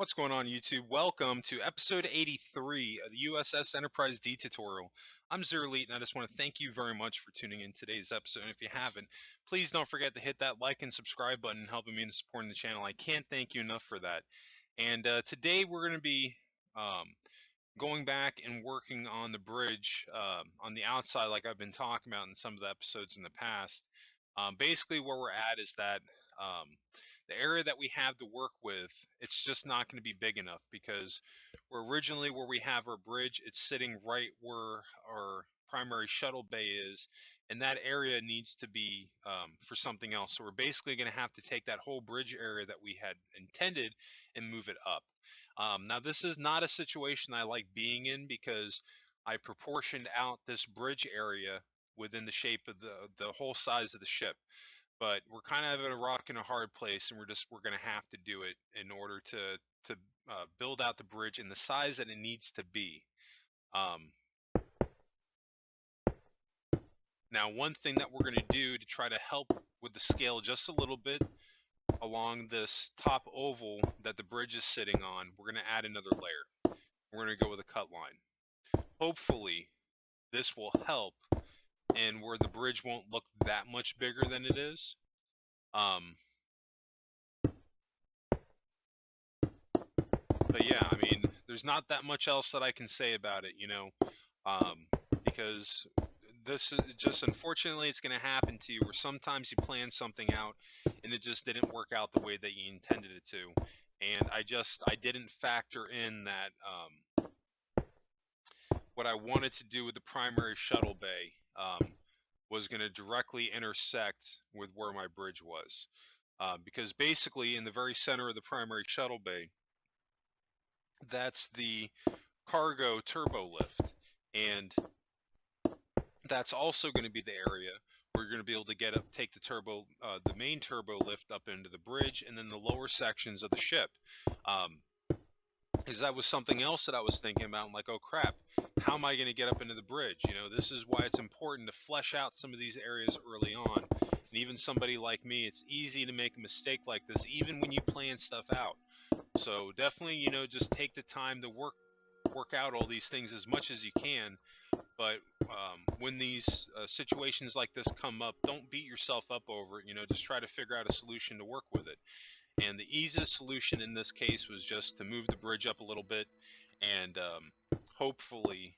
What's going on, YouTube? Welcome to episode 83 of the U.S.S. Enterprise D tutorial. I'm Zero Elite, and I just want to thank you very much for tuning in today's episode. And if you haven't, please don't forget to hit that like and subscribe button, helping me in supporting the channel. I can't thank you enough for that. And today we're going to be going back and working on the bridge on the outside, like I've been talking about in some of the episodes in the past. Basically, where we're at is that the area that we have to work with, it's just not going to be big enough because we're originally where we have our bridge, it's sitting right where our primary shuttle bay is, and that area needs to be for something else. So we're basically going to have to take that whole bridge area that we had intended and move it up. Now, this is not a situation I like being in because I proportioned out this bridge area within the shape of the whole size of the ship. But we're kind of at a rock and a hard place, and we're going to have to do it in order to build out the bridge in the size that it needs to be. Now, one thing that we're going to do to try to help with the scale just a little bit along this top oval that the bridge is sitting on, we're going to add another layer. We're going to go with a cut line. Hopefully, this will help, and where the bridge won't look that much bigger than it is. But yeah, I mean, there's not that much else that I can say about it, because this is just, unfortunately, it's going to happen to you where sometimes you plan something out and it just didn't work out the way that you intended it to. And I didn't factor in that what I wanted to do with the primary shuttle bay was going to directly intersect with where my bridge was. Because basically, in the very center of the primary shuttle bay, that's the cargo turbo lift, and that's also going to be the area where you're going to be able to get up, take the main turbo lift up into the bridge, and then the lower sections of the ship. Because that was something else that I was thinking about. I'm like, oh crap, how am I going to get up into the bridge? This is why it's important to flesh out some of these areas early on. And even somebody like me, it's easy to make a mistake like this, even when you plan stuff out. So definitely, just take the time to work out all these things as much as you can. But when these situations like this come up, don't beat yourself up over it. Just try to figure out a solution to work with it. And the easiest solution in this case was just to move the bridge up a little bit, and hopefully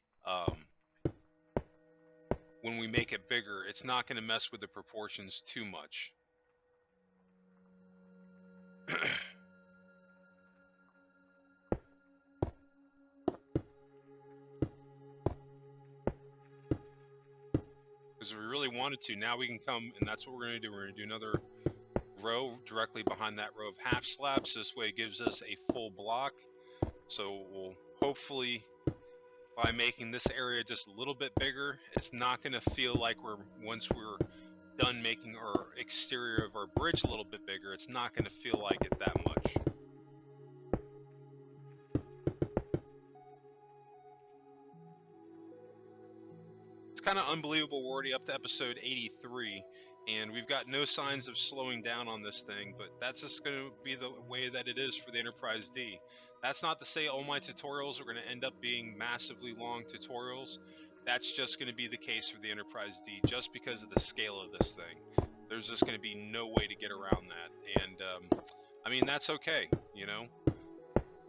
when we make it bigger, it's not going to mess with the proportions too much. Because if we really wanted to, now we can come, and that's what we're going to do. We're going to do another row directly behind that row of half slabs. This way it gives us a full block. So we'll hopefully, by making this area just a little bit bigger, it's not going to feel like once we're done making our exterior of our bridge a little bit bigger, it's not going to feel like it that much. It's kind of unbelievable. We're already up to episode 83, and we've got no signs of slowing down on this thing, but that's just going to be the way that it is for the Enterprise D. That's not to say all my tutorials are going to end up being massively long tutorials. That's just going to be the case for the Enterprise D, just because of the scale of this thing. There's just going to be no way to get around that, and I mean, that's okay,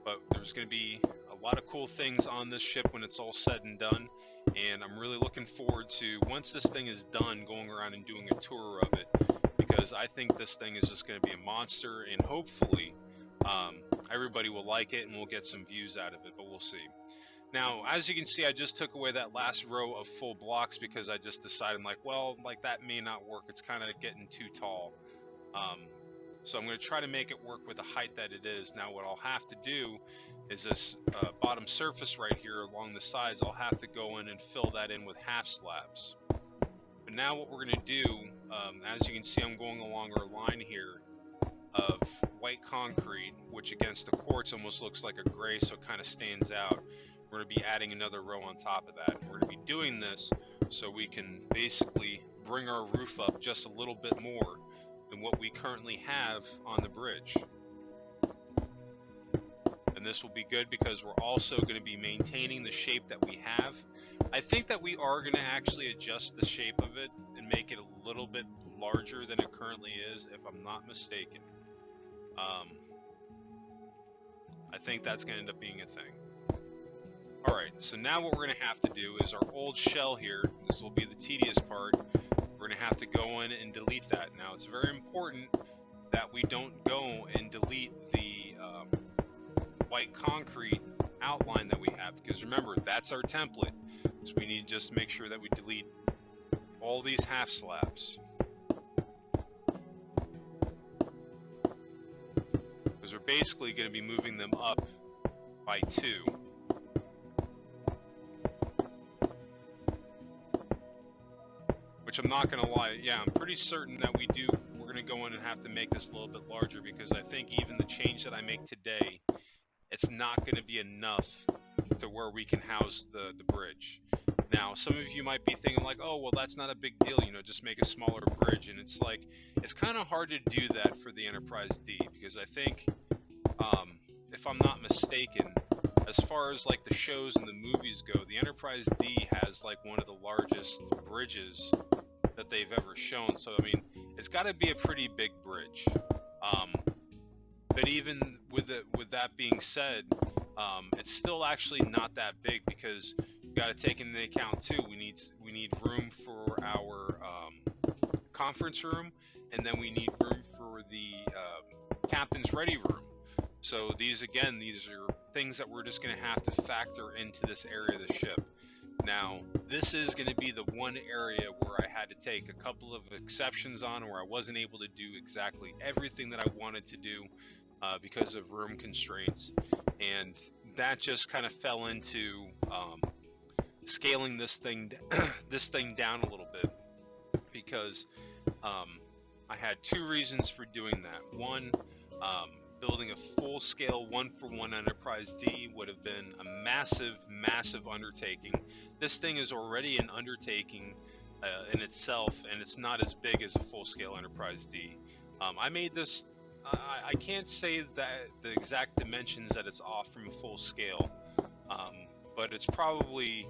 but there's going to be a lot of cool things on this ship when it's all said and done. And I'm really looking forward to, once this thing is done, going around and doing a tour of it, because I think this thing is just going to be a monster, and hopefully everybody will like it and we'll get some views out of it, but we'll see. Now, as you can see, I just took away that last row of full blocks because I just decided, that may not work. It's kind of getting too tall. So I'm going to try to make it work with the height that it is. Now what I'll have to do is this bottom surface right here along the sides, I'll have to go in and fill that in with half slabs. But now what we're going to do, as you can see, I'm going along our line here of white concrete, which against the quartz almost looks like a gray, so it kind of stands out. We're going to be adding another row on top of that. We're going to be doing this so we can basically bring our roof up just a little bit more than what we currently have on the bridge. And this will be good because we're also going to be maintaining the shape that we have. I think that we are going to actually adjust the shape of it and make it a little bit larger than it currently is, if I'm not mistaken. I think that's going to end up being a thing. Alright, so now what we're going to have to do is our old shell here, this will be the tedious part, we're going to have to go in and delete that. Now, it's very important that we don't go and delete the white concrete outline that we have, because remember, that's our template. So we need to just make sure that we delete all these half slabs, because we're basically going to be moving them up by 2. Which I'm not going to lie, yeah, I'm pretty certain that we're going to go in and have to make this a little bit larger, because I think even the change that I make today, it's not going to be enough to where we can house the bridge. Now, some of you might be thinking like, oh, well, that's not a big deal, you know, just make a smaller bridge. And it's like, it's kind of hard to do that for the Enterprise D, because I think, if I'm not mistaken, as far as like the shows and the movies go, the Enterprise D has like one of the largest bridges that they've ever shown. So, I mean, it's got to be a pretty big bridge. But even with that being said, it's still actually not that big, because you got to take into account too. We need room for our conference room, and then we need room for the captain's ready room. So these are things that we're just going to have to factor into this area of the ship. Now, this is going to be the one area where I had to take a couple of exceptions on, where I wasn't able to do exactly everything that I wanted to do because of room constraints, and that just kind of fell into scaling this thing down a little bit, because I had 2 reasons for doing that. One, building a full-scale 1-for-1 Enterprise D would have been a massive, massive undertaking. This thing is already an undertaking in itself, and it's not as big as a full-scale Enterprise D. I made this, I can't say that the exact dimensions that it's off from a full scale, but it's probably,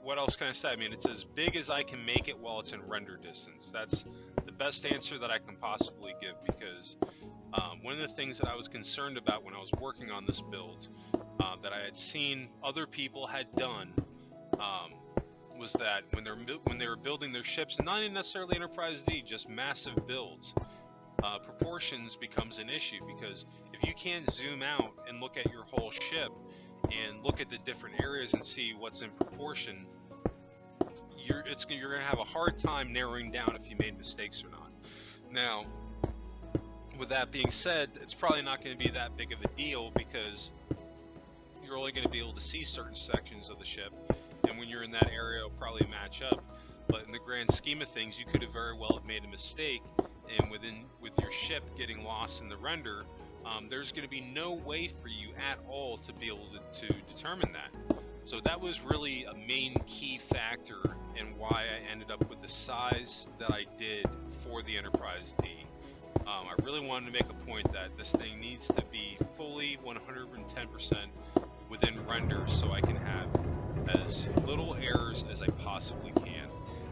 what else can I say? I mean, it's as big as I can make it while it's in render distance. That's the best answer that I can possibly give, because one of the things that I was concerned about when I was working on this build, that I had seen other people had done, was that when they were building their ships, not even necessarily Enterprise D, just massive builds, proportions becomes an issue, because if you can't zoom out and look at your whole ship and look at the different areas and see what's in proportion, you're going to have a hard time narrowing down if you made mistakes or not. Now, with that being said, it's probably not going to be that big of a deal, because you're only going to be able to see certain sections of the ship, and when you're in that area, it'll probably match up. But in the grand scheme of things, you could have very well have made a mistake, and with your ship getting lost in the render, there's going to be no way for you at all to be able to determine that. So that was really a main key factor in why I ended up with the size that I did for the Enterprise D. I really wanted to make a point that this thing needs to be fully 110% within render, so I can have as little errors as I possibly can.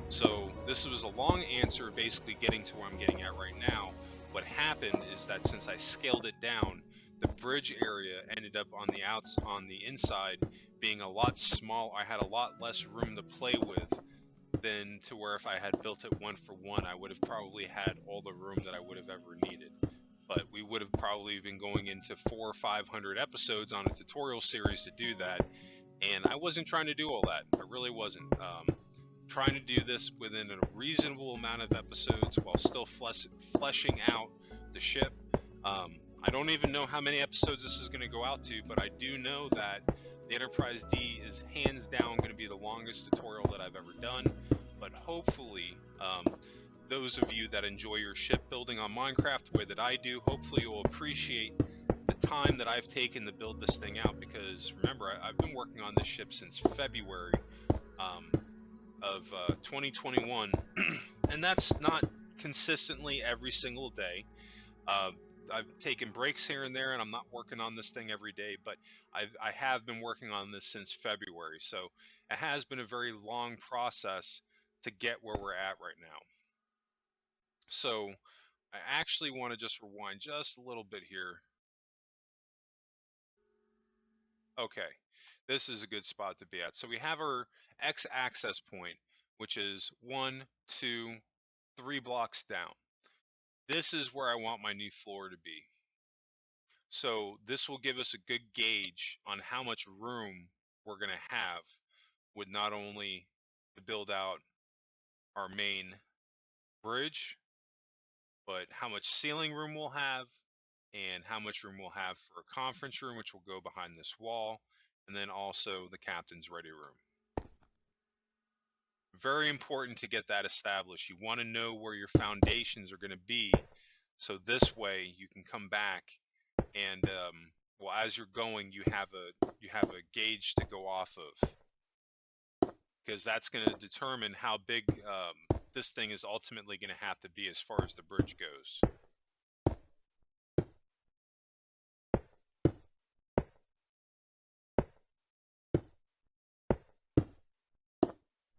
So this was a long answer, basically getting to where I'm getting at right now. What happened is that since I scaled it down, the bridge area ended up on the inside being a lot small. I had a lot less room to play with than to where if I had built it 1-for-1, I would have probably had all the room that I would have ever needed. But we would have probably been going into 400 or 500 episodes on a tutorial series to do that, and I wasn't trying to do all that. I really wasn't. Trying to do this within a reasonable amount of episodes while still fleshing out the ship. I don't even know how many episodes this is going to go out to, but I do know that the Enterprise D is hands down going to be the longest tutorial that I've ever done. But hopefully, those of you that enjoy your ship building on Minecraft the way that I do, hopefully you'll appreciate the time that I've taken to build this thing out, because remember, I've been working on this ship since February of 2021, and that's not consistently every single day. I've taken breaks here and there, and I'm not working on this thing every day, but I have been working on this since February. So it has been a very long process to get where we're at right now. So I actually want to just rewind just a little bit here. Okay, this is a good spot to be at. So we have our X access point, which is 1, 2, 3 blocks down. This is where I want my new floor to be. So this will give us a good gauge on how much room we're going to have with not only to build out our main bridge, but how much ceiling room we'll have and how much room we'll have for a conference room, which will go behind this wall, and then also the captain's ready room. Very important to get that established. You want to know where your foundations are going to be, so this way you can come back and well, as you're going, you have a gauge to go off of, because that's going to determine how big this thing is ultimately going to have to be as far as the bridge goes.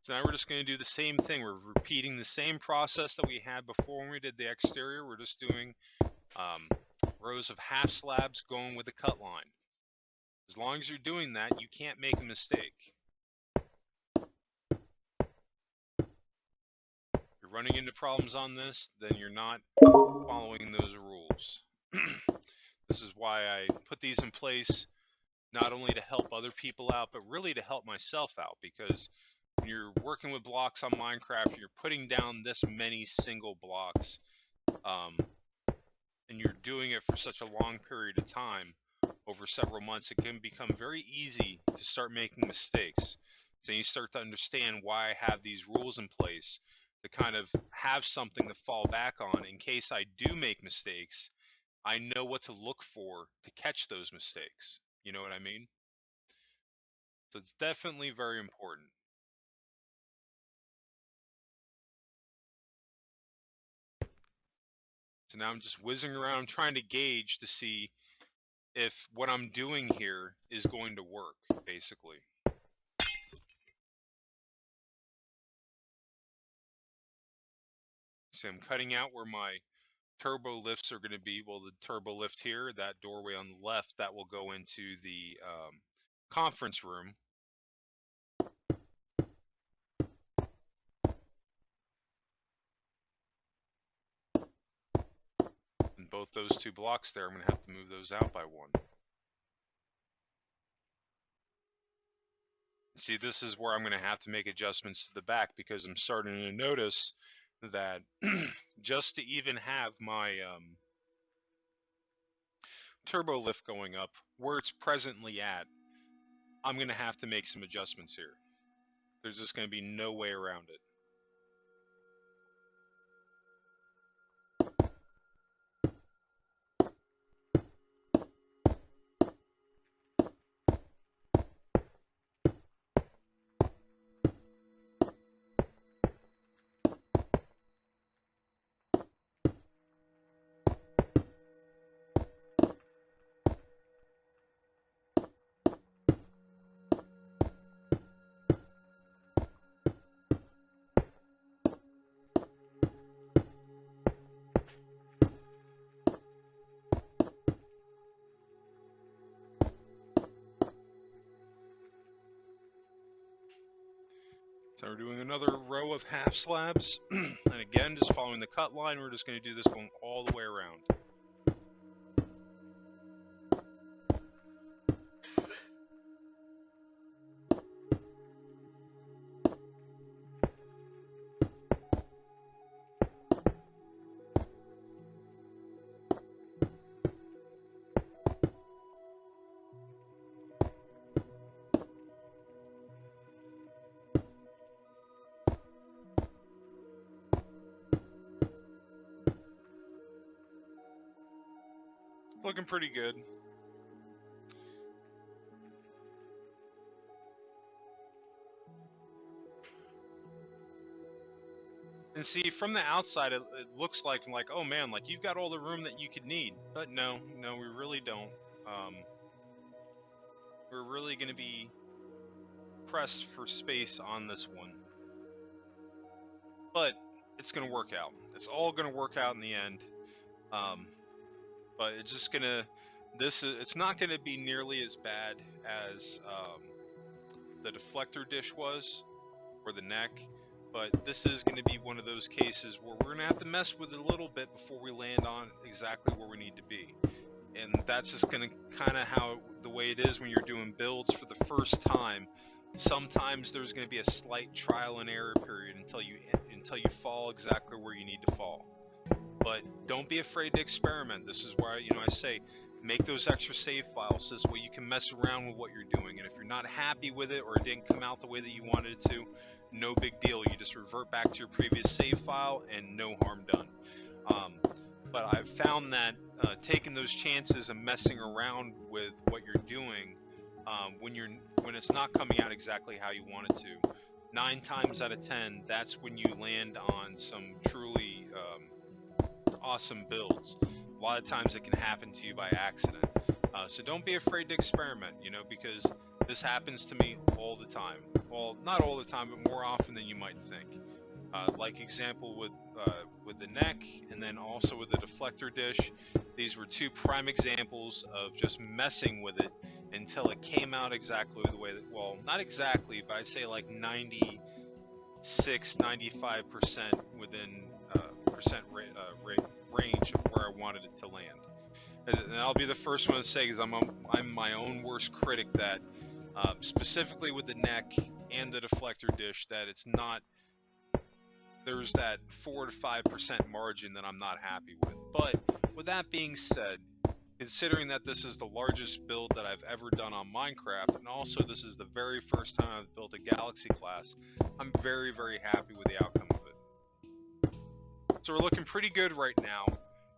So now we're just going to do the same thing. We're repeating the same process that we had before when we did the exterior. We're just doing rows of half slabs going with the cut line. As long as you're doing that, you can't make a mistake. If you're running into problems on this, then you're not following those rules. This is why I put these in place, not only to help other people out, but really to help myself out, because when you're working with blocks on Minecraft, you're putting down this many single blocks, and you're doing it for such a long period of time, over several months, it can become very easy to start making mistakes. So you start to understand why I have these rules in place, to kind of have something to fall back on in case I do make mistakes. I know what to look for to catch those mistakes. You know what I mean? So it's definitely very important. So now I'm just whizzing around trying to gauge to see if what I'm doing here is going to work, basically. So I'm cutting out where my turbo lifts are going to be. Well, the turbo lift here, that doorway on the left, that will go into the conference room. And both those two blocks there, I'm going to have to move those out by one. See, this is where I'm going to have to make adjustments to the back, because I'm starting to notice that just to even have my turbo lift going up where it's presently at, I'm going to have to make some adjustments here. There's just going to be no way around it. So we're doing another row of half slabs, and again, just following the cut line, we're just going to do this going all the way around. Looking pretty good. And see, from the outside, it looks like, oh man, like you've got all the room that you could need. But no, we really don't. We're really going to be pressed for space on this one. But it's going to work out. It's all going to work out in the end. But it's just going to, it's not going to be nearly as bad as the deflector dish was, or the neck. But this is going to be one of those cases where we're going to have to mess with it a little bit before we land on exactly where we need to be. And that's just going to kind of the way it is when you're doing builds for the first time. Sometimes there's going to be a slight trial and error period until you fall exactly where you need to fall. But don't be afraid to experiment. This is why, I say, make those extra save files. This way you can mess around with what you're doing. And if you're not happy with it or it didn't come out the way that you wanted it to, no big deal. You just revert back to your previous save file and no harm done. But I've found that taking those chances and messing around with what you're doing when it's not coming out exactly how you want it to, 9 times out of 10, that's when you land on some truly awesome builds. A lot of times it can happen to you by accident. So don't be afraid to experiment, because this happens to me all the time. Well, not all the time, but more often than you might think. Like example with the neck, and then also with the deflector dish. These were 2 prime examples of just messing with it until it came out exactly the way that, well, not exactly, but I'd say like 96, 95% within range of where I wanted it to land. And I'll be the first one to say, because I'm my own worst critic, that specifically with the neck and the deflector dish, that it's not, there's that 4 to 5% margin that I'm not happy with. But with that being said, considering that this is the largest build that I've ever done on Minecraft, and also this is the very first time I've built a Galaxy class, I'm very, very happy with the outcome of it. So we're looking pretty good right now.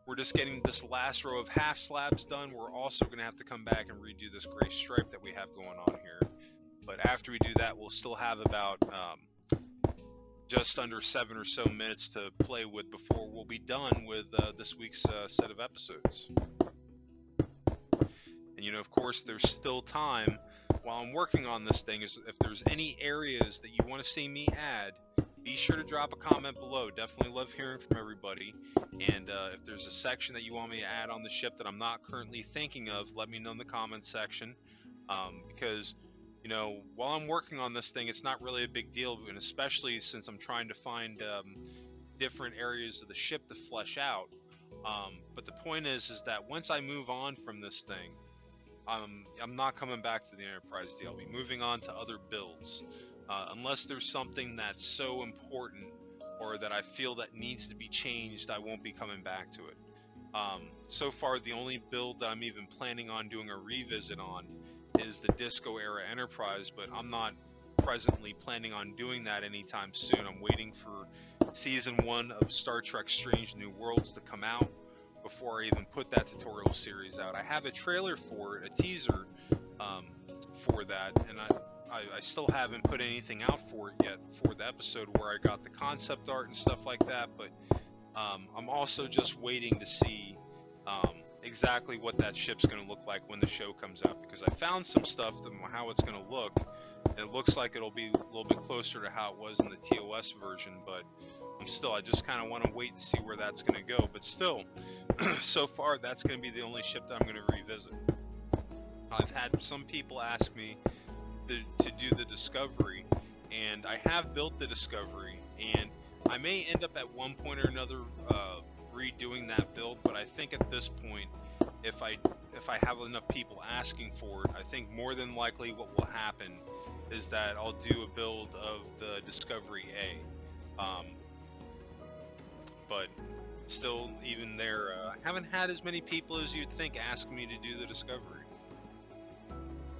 We're just getting this last row of half slabs done. We're also going to have to come back and redo this gray stripe that we have going on here. But after we do that, we'll still have about just under 7 or so minutes to play with before we'll be done with this week's set of episodes. And of course, there's still time while I'm working on this thing. If there's any areas that you want to see me add, be sure to drop a comment below. Definitely love hearing from everybody. And if there's a section that you want me to add on the ship that I'm not currently thinking of, let me know in the comments section. Because while I'm working on this thing, it's not really a big deal, and especially since I'm trying to find different areas of the ship to flesh out. But the point is that once I move on from this thing, I'm not coming back to the Enterprise deal. I'll be moving on to other builds. Unless there's something that's so important or that I feel that needs to be changed, I won't be coming back to it. So far, the only build that I'm even planning on doing a revisit on is the Disco Era Enterprise, but I'm not presently planning on doing that anytime soon. I'm waiting for Season 1 of Star Trek Strange New Worlds to come out before I even put that tutorial series out. I have a trailer for it, a teaser for that, and I still haven't put anything out for it yet for the episode where I got the concept art and stuff like that, but I'm also just waiting to see exactly what that ship's going to look like when the show comes out, because I found some stuff to how it's going to look, and it looks like it'll be a little bit closer to how it was in the TOS version, but I just kind of want to wait and see where that's going to go. But still, so far, that's going to be the only ship that I'm going to revisit. I've had some people ask me to do the Discovery, and I have built the Discovery, and I may end up at one point or another redoing that build, but I think at this point, if I have enough people asking for it, I think more than likely what will happen is that I'll do a build of the Discovery A. But still, even there, I haven't had as many people as you'd think ask me to do the Discovery.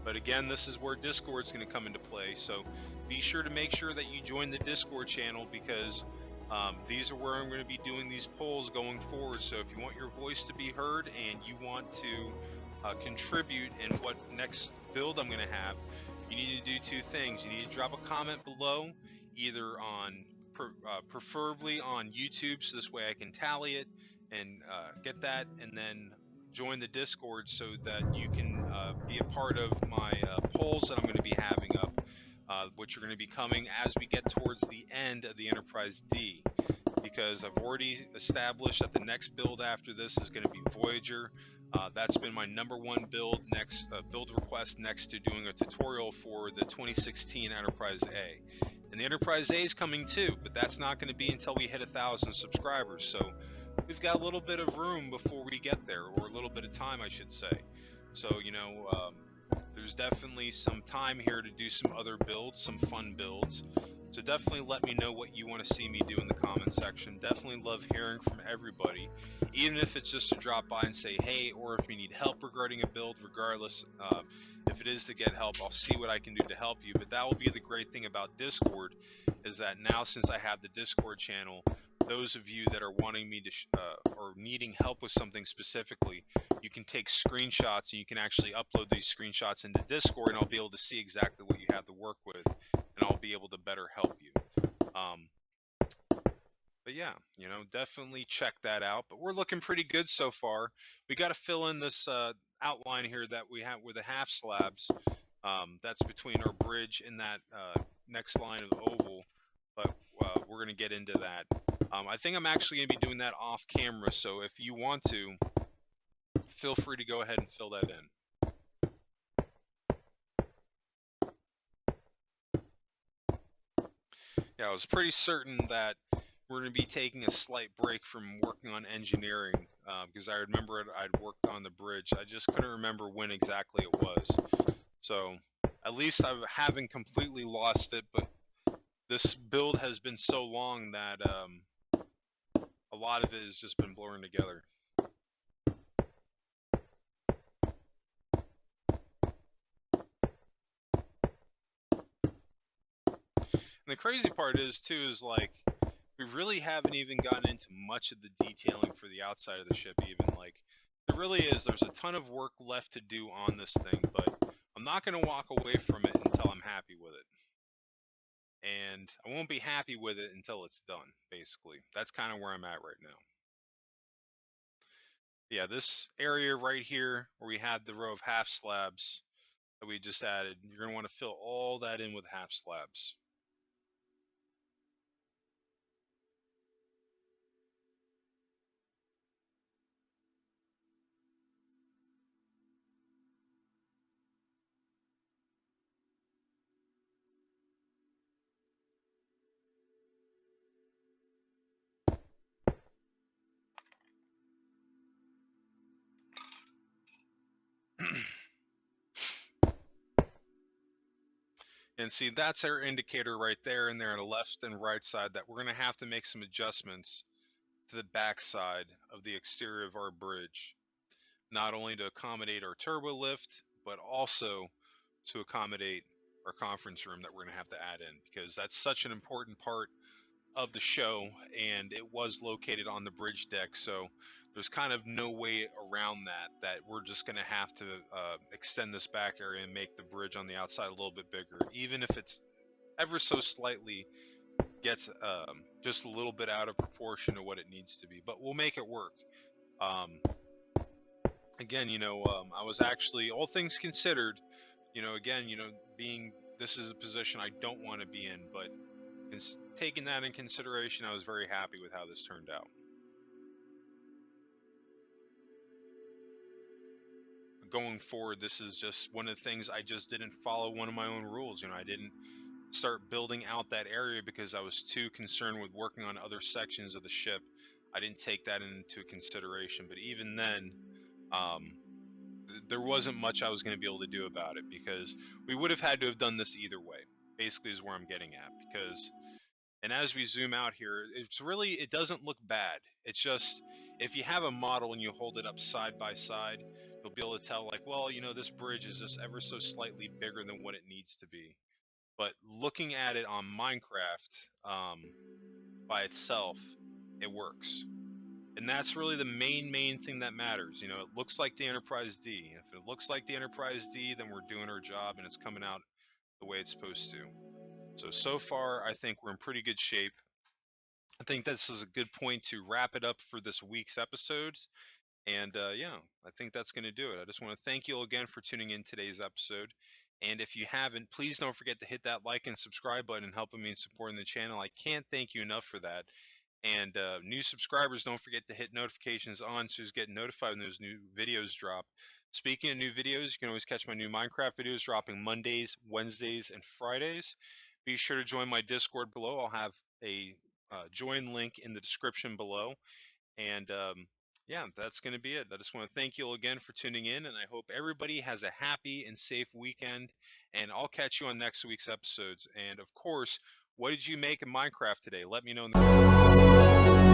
But again, this is where Discord's going to come into play, so be sure to make sure that you join the Discord channel, because these are where I'm going to be doing these polls going forward. So if you want your voice to be heard and you want to contribute in what next build I'm going to have, you need to do 2 things. You need to drop a comment below, either on preferably on YouTube, so this way I can tally it and get that, and then join the Discord so that you can be a part of my polls that I'm going to be having up, which are going to be coming as we get towards the end of the Enterprise D. Because I've already established that the next build after this is going to be Voyager. That's been my #1 build build request next to doing a tutorial for the 2016 Enterprise A. And the Enterprise A is coming too, but that's not going to be until we hit 1,000 subscribers. So we've got a little bit of room before we get there, or a little bit of time, I should say. So, there's definitely some time here to do some other builds, some fun builds. So definitely let me know what you want to see me do in the comment section. Definitely love hearing from everybody, even if it's just to drop by and say hey, or if you need help regarding a build. Regardless, if it is to get help, I'll see what I can do to help you. But that will be the great thing about Discord, is that now since I have the Discord channel, those of you that are wanting me to or needing help with something specifically, you can take screenshots and you can actually upload these screenshots into Discord, and I'll be able to see exactly what you have to work with, and I'll be able to better help you. But yeah, definitely check that out. But we're looking pretty good so far. We got to fill in this outline here that we have with the half slabs. That's between our bridge and that next line of oval. But we're going to get into that. I think I'm actually going to be doing that off camera. So if you want to, feel free to go ahead and fill that in. Yeah, I was pretty certain that we're going to be taking a slight break from working on engineering, because I remember I'd worked on the bridge. I just couldn't remember when exactly it was. So at least I haven't completely lost it, but this build has been so long that a lot of it has just been blurring together. And the crazy part is too, is like, we really haven't even gotten into much of the detailing for the outside of the ship even. Like, there's a ton of work left to do on this thing, but I'm not going to walk away from it until I'm happy with it. And I won't be happy with it until it's done, basically. That's kind of where I'm at right now. Yeah, this area right here where we had the row of half slabs that we just added, you're going to want to fill all that in with half slabs. And see, that's our indicator right there, and there on the left and right side, that we're going to have to make some adjustments to the back side of the exterior of our bridge, not only to accommodate our turbo lift, but also to accommodate our conference room that we're going to have to add in, because that's such an important part of the show, and it was located on the bridge deck, so there's kind of no way around that we're just going to have to extend this back area and make the bridge on the outside a little bit bigger, even if it's ever so slightly gets just a little bit out of proportion to what it needs to be, but we'll make it work. Again, I was actually, all things considered, again, being this is a position I don't want to be in, but taking that in consideration, I was very happy with how this turned out. Going forward, this is just one of the things I just didn't follow one of my own rules. I didn't start building out that area because I was too concerned with working on other sections of the ship. I didn't take that into consideration, but even then, there wasn't much I was going to be able to do about it, because we would have had to have done this either way, basically, is where I'm getting at. Because, and as we zoom out here, it doesn't look bad. It's just, if you have a model and you hold it up side by side, you'll be able to tell, like, well, this bridge is just ever so slightly bigger than what it needs to be. But looking at it on Minecraft by itself, it works. And that's really the main thing that matters. It looks like the Enterprise D. If it looks like the Enterprise D, then we're doing our job and it's coming out the way it's supposed to. So far, I think we're in pretty good shape. I think this is a good point to wrap it up for this week's episodes. And yeah, I think that's going to do it. I just want to thank you all again for tuning in today's episode. And if you haven't, please don't forget to hit that like and subscribe button and helping me in supporting the channel. I can't thank you enough for that. And new subscribers, don't forget to hit notifications on so you get notified when those new videos drop. Speaking of new videos, you can always catch my new Minecraft videos dropping Mondays, Wednesdays, and Fridays. Be sure to join my Discord below. I'll have a join link in the description below. And yeah, that's going to be it. I just want to thank you all again for tuning in, and I hope everybody has a happy and safe weekend. And I'll catch you on next week's episodes. And of course, what did you make in Minecraft today? Let me know in the